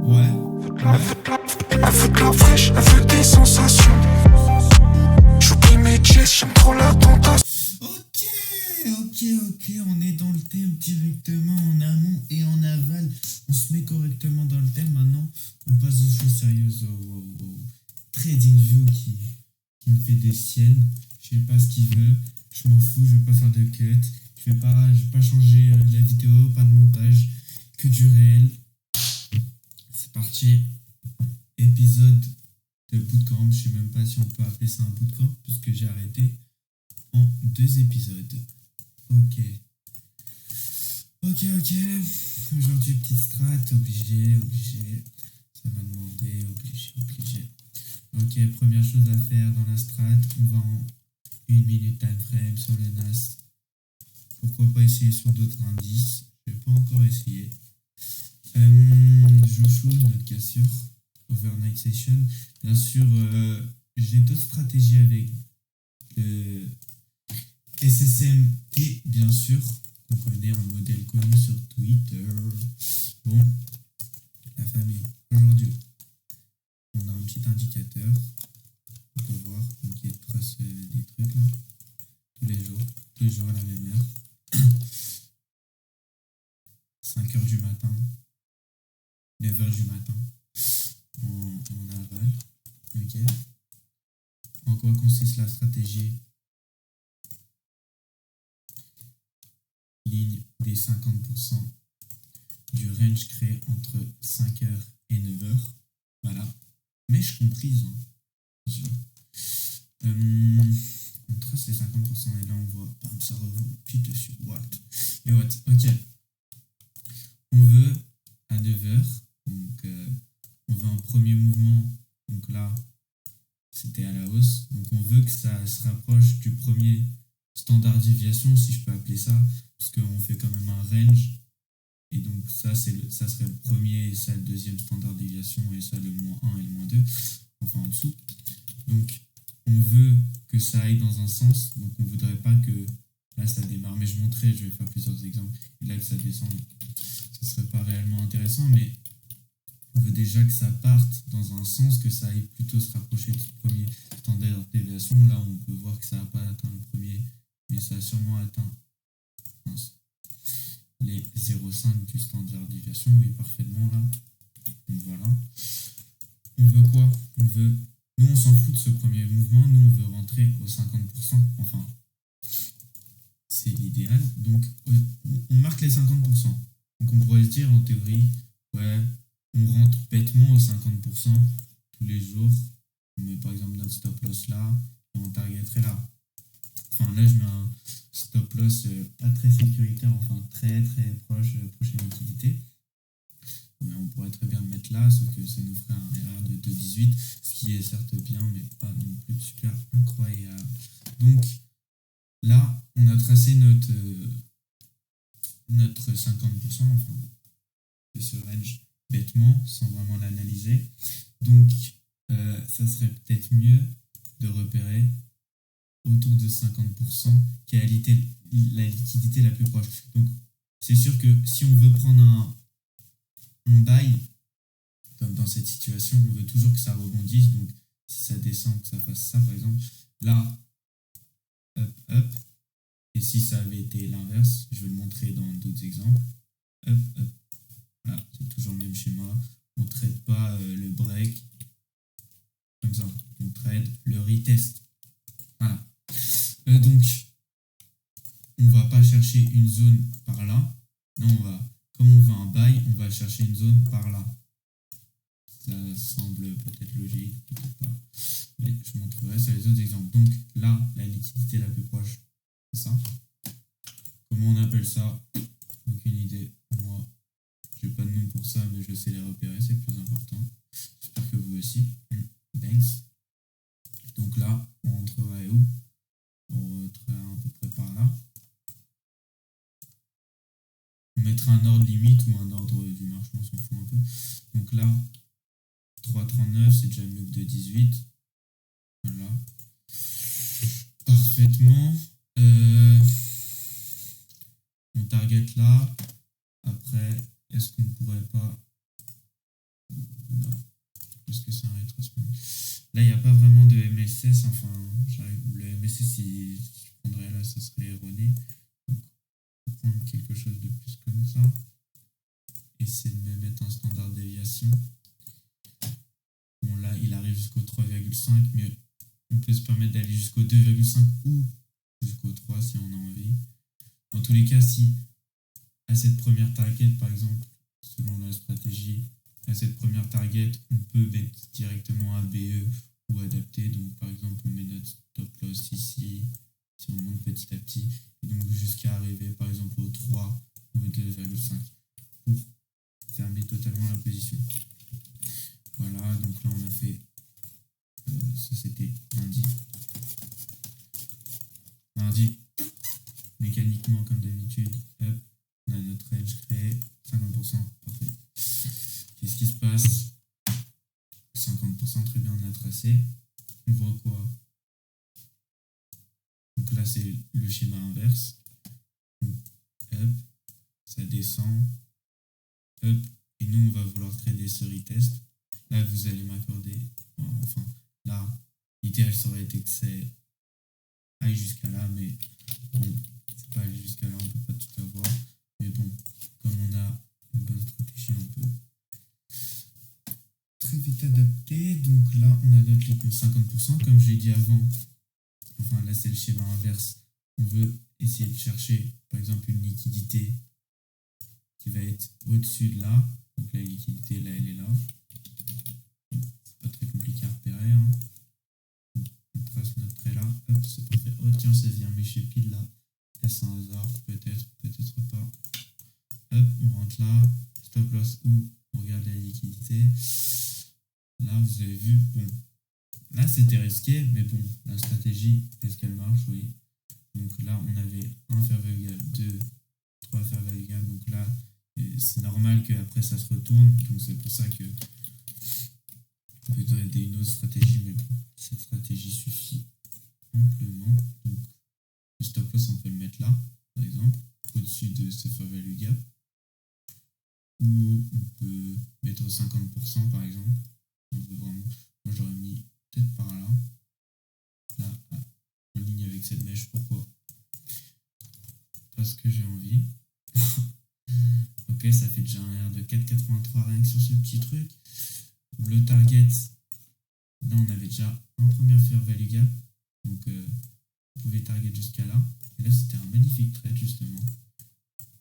Ouais. Elle veut de la fraîche, elle veut des sensations. J'oublie mes jets, j'aime trop la tentation. Ok, on est dans le thème directement en amont et en aval. On se met correctement dans le thème. Maintenant, on passe aux choses sérieuses. Wow. TradingView qui me fait des siennes. Je sais pas ce qu'il veut. Je m'en fous, je vais pas faire de cut. Je vais pas changer la vidéo, pas de montage, que du réel. C'est parti. Épisode de bootcamp. Je sais même pas si on peut appeler ça un bootcamp parce que j'ai arrêté en 2 épisodes. Ok. Aujourd'hui, petite strat, obligé. Ça m'a demandé, obligé. Ok, première chose à faire dans la strat, on va en 1 minute time frame sur le NAS. Pourquoi pas essayer sur d'autres indices? Je vais pas encore essayer. Joshu, notre cassure, overnight session. Bien sûr, j'ai d'autres stratégies avec le SSMT, bien sûr. On connaît un modèle connu sur Twitter. Bon, la famille. Aujourd'hui, on a un petit indicateur. On peut voir, donc il trace des trucs là. Tous les jours à la même heure. 5h du matin, 9h du matin, en aval. Ok. En quoi consiste la stratégie? Ligne des 50% du range créé entre 5h et 9h. Voilà. Mèche comprise, hein, bien sûr. On trace les 50% et là on voit, bam, ça revend, puis dessus, what. Ok. On veut à 9h, donc on veut un premier mouvement, donc là c'était à la hausse, donc on veut que ça se rapproche du premier standard déviation, si je peux appeler ça, parce qu'on fait quand même un range, et donc ça serait le premier, et ça le deuxième standard déviation, et ça le -1 et le -2, enfin en dessous. Donc on veut que ça aille dans un sens, donc on voudrait pas que là ça démarre, mais je vais faire plusieurs exemples, et là que ça descende, ce serait pas réellement intéressant, mais on veut déjà que ça parte dans un sens, que ça aille plutôt se rapprocher de ce premier standard déviation. Là on peut voir que ça n'a pas atteint le premier, mais ça a sûrement atteint les 0,5 du standard déviation, oui, parfaitement là. Donc voilà. On veut quoi? Nous on s'en fout de ce premier mouvement, nous on veut rentrer aux 50%, enfin c'est l'idéal, donc on marque les 50%. Donc on pourrait se dire en théorie, ouais, on rentre bêtement aux 50% tous les jours, on met par exemple notre stop loss là, et on targeterait là. Enfin là je mets un stop loss pas très sécuritaire, enfin très proche de prochaine utilité. Mais on pourrait très bien le mettre là, sauf que ça nous ferait un erreur de 2,18, ce qui est certes bien, mais pas non plus super incroyable. Donc là, on a tracé notre 50%, enfin, de ce range bêtement, sans vraiment l'analyser. Donc, ça serait peut-être mieux de repérer autour de 50% qui est la liquidité la plus proche. Donc, c'est sûr que si on veut prendre un buy, comme dans cette situation, on veut toujours que ça rebondisse. Donc, si ça descend, que ça fasse ça, par exemple, là, up. Et si ça avait été l'inverse, je vais le montrer dans d'autres exemples. Up. Voilà, c'est toujours le même schéma. On ne trade pas le break comme ça. On trade le retest. Voilà. Donc, on va pas chercher une zone par là. Non, comme on veut un buy, on va chercher une zone par là. Ça semble peut-être logique, peut-être pas. Mais je montrerai sur les autres exemples. Donc là, la liquidité la plus proche, c'est ça. Comment on appelle ça? Aucune idée. Moi, j'ai pas de nom pour ça, mais je sais les repérer, c'est le plus important. J'espère que vous aussi. Thanks. Donc là, on rentrerait où? On rentrerait à peu près par là. On mettrait un ordre limite ou un ordre du marché, on s'en fout un peu. Donc là, 3,39, c'est déjà mieux que 2,18. Voilà. Parfaitement. On target là. Après, est-ce qu'on pourrait pas Est-ce que c'est un retracement? Là, il n'y a pas vraiment de MSS. Enfin, le MSS, si je prendrais là, ça serait erroné. Donc, on va prendre quelque chose de plus comme ça. Essayer de me mettre un standard de déviation. Bon, là, il arrive jusqu'au 3,5, mais on peut se permettre d'aller jusqu'au 2,5 ou jusqu'au 3 si on a envie. Dans tous les cas, si à cette première target, par exemple, selon la stratégie, à cette première target, on peut mettre directement ABE ou adapter. Donc, par exemple, on met notre stop loss ici, si on monte petit à petit, et donc jusqu'à arriver, par exemple, au 3 ou au 2,5 pour fermer totalement la position. Voilà, donc là, on a fait, ça c'était lundi. Mardi, mécaniquement, comme d'habitude, hop, on a notre range créé, 50%, parfait. Qu'est-ce qui se passe? 50%, très bien, on a tracé. On voit quoi? Donc là, c'est le schéma inverse. Donc, hop, ça descend. Hop, et nous, on va vouloir trader ce retest. Là, vous allez m'accorder, enfin, là, l'idéal, ça aurait été que ça aille jusqu'à là, mais bon, c'est pas aller jusqu'à là, on peut pas tout avoir. Mais bon, comme on a une bonne stratégie, on peut très vite adapter. Donc là, on a notre ligne 50%. Comme j'ai dit avant, enfin là, c'est le schéma inverse. On veut essayer de chercher, par exemple, une liquidité qui va être au-dessus de là. Donc la liquidité, là, elle est là. C'est pas très compliqué à repérer. Hein. On trace notre trait là. Hop, c'est parfait. Oh tiens, ça vient mécher pile là. Est-ce un hasard? Peut-être, peut-être pas. Hop, on rentre là. Stop loss où on regarde la liquidité. Là, vous avez vu, bon, là c'était risqué, mais bon, la stratégie, est-ce qu'elle marche? Oui. Donc là, on avait un fair value gap, 2, 3 fair value gap. Donc là, c'est normal qu'après ça se retourne. Donc c'est pour ça que on peut donner une autre stratégie, mais bon, cette stratégie suffit amplement. Donc le stop loss, on peut le mettre là, par exemple, au-dessus de ce fair value gap. Ou on peut mettre 50% par exemple. On veut vraiment. Moi j'aurais mis peut-être par là. Là, en ligne avec cette mèche. Pourquoi? Parce que j'ai envie. Ok, ça fait déjà un R de 4,83 rien que sur ce petit truc. Le target, là on avait déjà un premier fair value gap. Donc vous pouvez target jusqu'à là. Et là c'était un magnifique trade justement.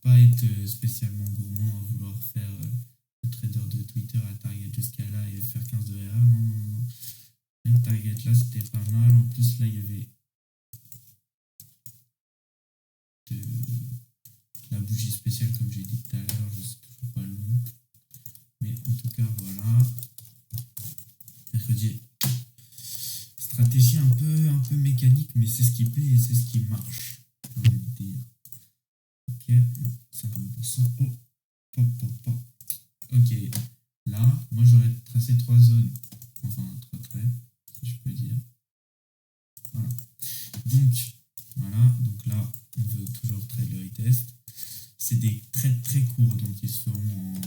Pas être spécialement gourmand à vouloir faire le trader de Twitter à target jusqu'à là et faire 15 de RR. Non, non, non. Même target là, c'était pas mal. En plus, là, il y avait de la bougie spéciale, comme j'ai dit tout à l'heure. Je sais toujours pas le nom. Mais en tout cas, voilà. Mercredi. Stratégie un peu mécanique, mais c'est ce qui plaît et c'est ce qui marche. J'ai envie de dire. Ok, 50%. Oh, pop. Ok, là, moi j'aurais tracé 3 zones, enfin 3 traits, si je peux dire. Voilà. Donc là, on veut toujours trade le retest. C'est des trades très courts, donc ils se feront en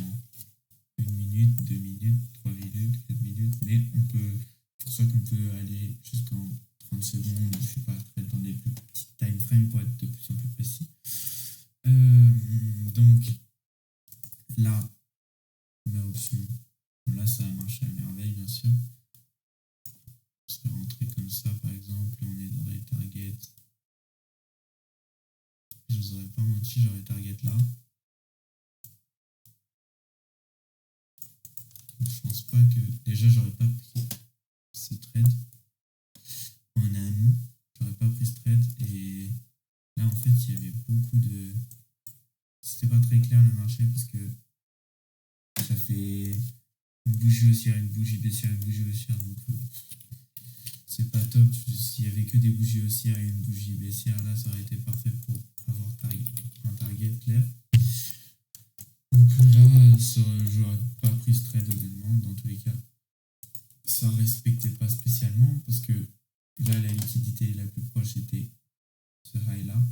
1 minute, 2 minutes, 3 minutes, 4 minutes, mais on peut, pour ça qu'on peut aller jusqu'en 30 secondes, je sais pas, trade dans des plus petits time frames pour être de plus en plus précis. Donc là, première option, bon, là ça a marché à merveille bien sûr. On serait rentré comme ça par exemple, et on est dans les targets. Je vous aurais pas menti, j'aurais target là. Donc, je pense pas que. Déjà j'aurais pas pris ce trade. En amont, j'aurais pas pris ce trade et là en fait il y avait beaucoup de. C'était pas très clair le marché parce que ça fait une bougie haussière, une bougie baissière, une bougie haussière, donc c'est pas top. S'il y avait que des bougies haussières et une bougie baissière, là ça aurait été parfait pour avoir un target clair. Donc là, j'aurais pas pris ce trade honnêtement, dans tous les cas. Ça respectait pas spécialement parce que là la liquidité la plus proche était ce high là.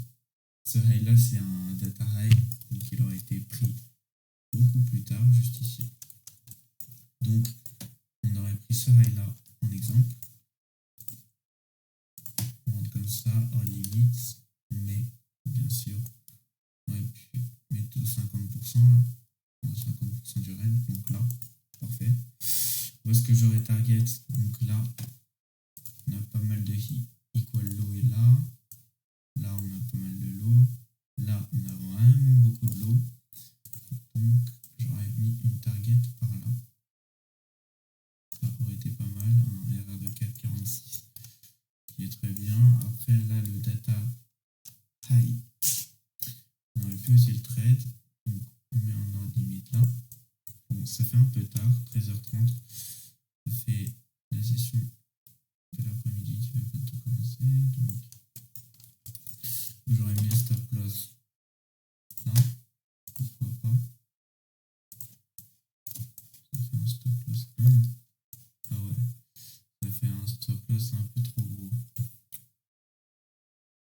Ce high là c'est un data high, donc il aurait été pris beaucoup plus tard, juste ici. Donc on aurait pris ce rail-là en exemple. On rentre comme ça, hors limite. On met, bien sûr, on aurait pu mettre au 50% là. 50% du range, donc là, parfait. Où est-ce que j'aurais target? Donc là, on a pas mal de equal low et là. Là, on a pas mal de low. Là, on a vraiment beaucoup de low. Donc, j'aurais mis une target par là. Ça aurait été pas mal. Un RR de 4,46 qui est très bien. Après, là, le data high. On aurait pu aussi le trade. Donc, on met un ordre limite là. Bon, ça fait un peu tard, 13h30. Ça fait la session de l'après-midi qui va bientôt commencer. Donc, j'aurais mis le stop loss là. Pourquoi pas? Ça fait un stop loss 1. Ah ouais. Ça fait un stop loss un peu trop gros.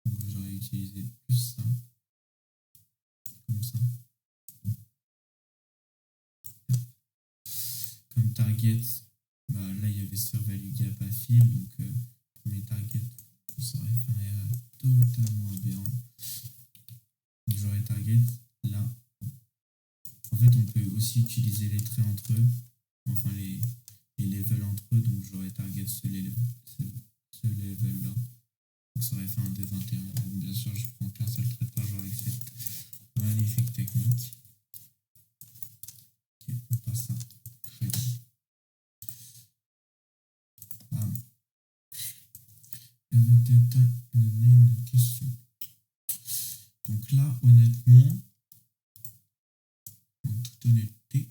Donc, j'aurais utilisé plus ça. Comme ça. Comme target, bah, là il y avait sur value gap à fil, donc premier target, ça aurait fait un RR totalement aberrant. Donc j'aurais target là. En fait, on peut aussi utiliser les traits entre eux, enfin les levels entre eux, donc j'aurais target ce level là. Donc ça aurait fait un D21. Donc bien sûr, je prends qu'un seul trait par jour avec cette magnifique technique. Ok, on passe à crédit. Bam. Une question. Donc là, honnêtement, en toute honnêteté,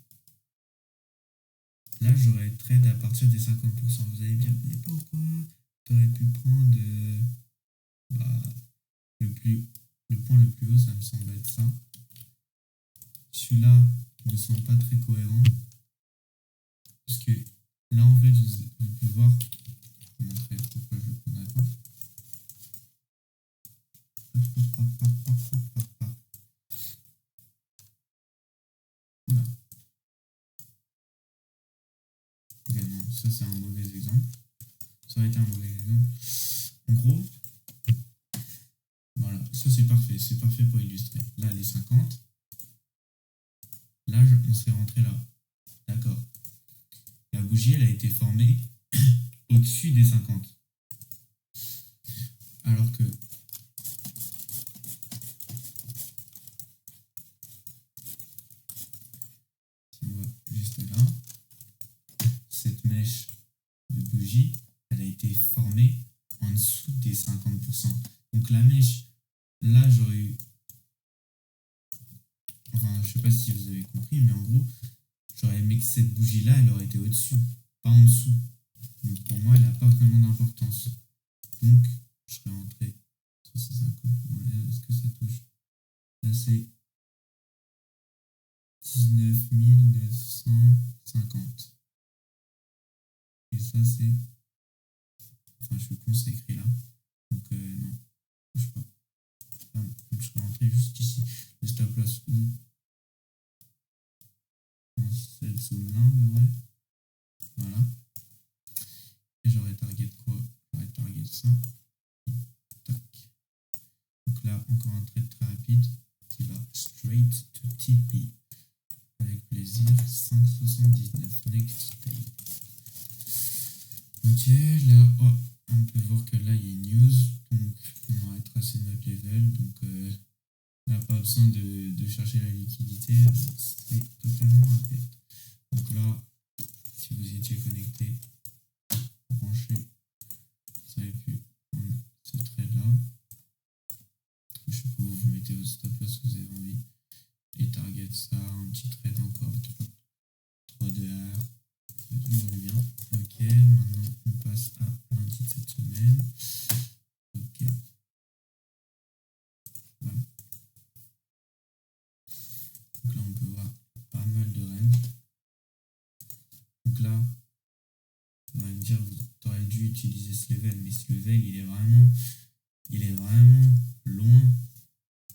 là j'aurais trade à partir des 50%. Vous allez me dire, mais pourquoi tu aurais pu prendre le point le plus haut, ça me semble être ça. Celui-là ne me semble pas très cohérent. Parce que là, en fait, vous pouvez voir, je vais vous montrer pourquoi je ne le prendrais pas. Oula. Également, ça c'est un mauvais exemple. Ça aurait été un mauvais exemple. En gros, voilà, ça c'est parfait pour illustrer. Là, les 50. Là, on serait rentré là. D'accord. La bougie, elle a été formée au-dessus des 50. Alors que si on va juste là, cette mèche de bougie, elle a été formée en dessous des 50%. Donc la mèche, là j'aurais eu, enfin je sais pas si vous avez compris, mais en gros, j'aurais aimé que cette bougie-là, elle aurait été au-dessus, pas en dessous. Donc pour moi, elle n'a pas vraiment d'importance. Donc je serais rentré sur ces 50. Bon, est-ce que ça touche? Là c'est 19 950. Et ça c'est... Enfin je suis con, c'est écrit là. Donc non, je touche pas. Donc je serais rentré juste ici. Le stop loss où? Dans cette zone-là, ouais. Voilà. Et j'aurais target quoi? J'aurais target ça. Tac. Donc là, encore un trade très rapide qui va straight to TP. Avec plaisir. 5,79. Next day. Ok, là, oh, on peut voir que là, il y a une news. Donc, on aurait tracé notre level. Donc, là, pas besoin de chercher la liquidité. C'est totalement à perte. Donc là, si vous étiez connecté, branché, vous avez pu prendre ce trade là. Je sais pas où vous mettez au stop loss que vous avez envie. Et target ça, un petit trade encore, 3 de R. C'est toujours bien. Ok, maintenant on passe à lundi de cette semaine. Ok. Voilà. Donc là on peut voir pas mal de range. Donc là, on va me dire, tu aurais dû utiliser ce level, mais ce level il est vraiment loin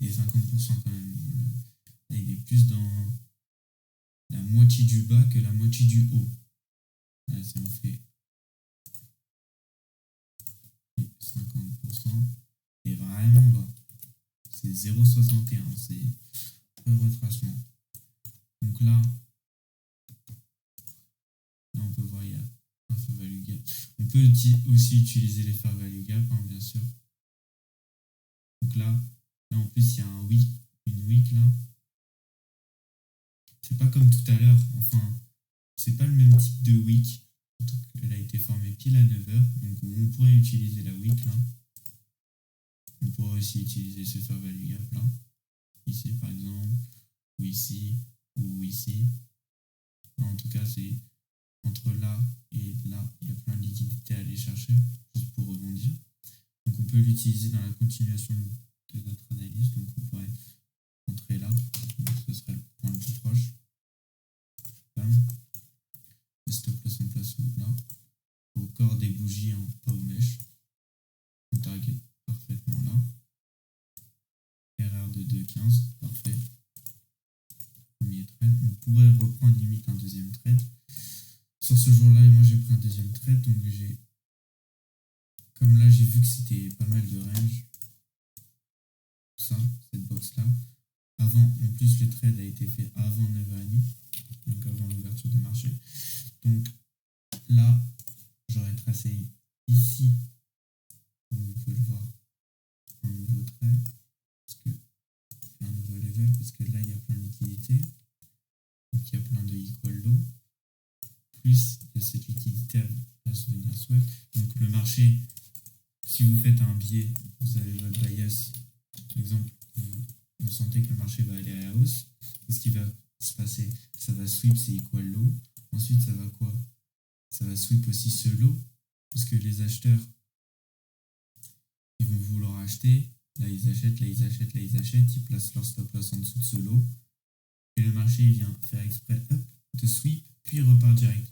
des 50% quand même. Là, il est plus dans la moitié du bas que la moitié du haut. Là, si on fait c'est 0,61. C'est le retracement. Donc là, on peut voir, il y a un fair value gap. On peut aussi utiliser les fair value gap, hein, bien sûr. Donc là en plus, il y a une wick là. C'est pas comme tout à l'heure, enfin, c'est pas le même type de wick. Elle a été formée pile à 9h, donc on pourrait utiliser la wick là. On pourrait aussi utiliser ce fair value gap là. Ici par exemple, ou ici, ou ici. Là, en tout cas, c'est entre là et là, il y a plein de liquidités à aller chercher, juste pour rebondir. Donc on peut l'utiliser dans la continuation de notre analyse. Donc on pourrait entrer là, donc ce serait le point le plus proche. Bam. Les stop loss on place où? Là. Au corps des bougies, hein, pas aux mèches. On target parfaitement là. Erreur de 2,15, parfait. Premier trade. On pourrait reprendre limite un deuxième trade. Sur ce jour-là, moi j'ai pris un deuxième trade, donc comme là j'ai vu que c'était pas mal de range, tout ça, cette box-là. Avant, en plus le trade a été fait avant 9h30, donc avant l'ouverture de marché. Donc là, j'aurais tracé ici, comme vous pouvez le voir, un nouveau trade, un nouveau level, parce que là il y a plein de liquidités, donc il y a plein de equal low. Plus de cette liquidité va se venir swap. Donc le marché, si vous faites un biais, vous avez votre bias, par exemple, vous sentez que le marché va aller à la hausse, qu'est-ce qui va se passer? Ça va sweep ces equal low, ensuite ça va quoi? Ça va sweep aussi ce low, parce que les acheteurs, ils vont vouloir acheter, là ils achètent, là ils achètent, là ils achètent, ils placent leur stop loss en dessous de ce low, et le marché il vient faire exprès de sweep, puis il repart direct.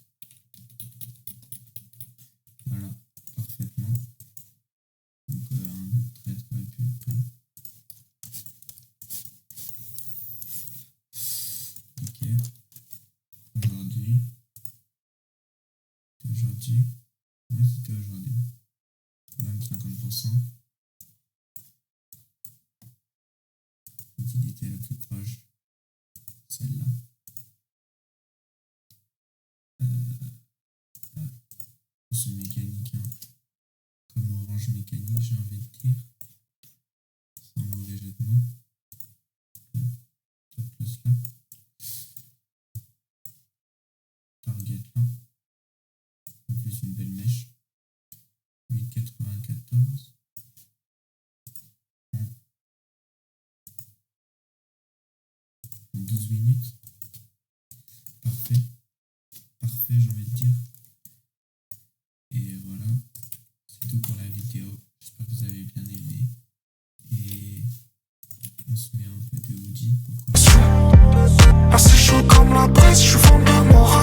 Voilà, parfaitement. Donc un autre trade aurait pu être pris. Ok. Aujourd'hui. Ouais, c'était aujourd'hui. Même 50%. L'utilité la plus proche, celle-là. C'est mécanique, hein. Comme orange mécanique, j'ai envie de dire, sans mauvais jeu de mots. Top loss là, target là, en plus une belle mèche, 8,94 en 12 minutes, parfait, j'ai envie de dire. Et voilà, c'est tout pour la vidéo. J'espère que vous avez bien aimé. Et on se met un peu de hoodie. Pourquoi? Là c'est chaud comme la presse, je suis fondamental.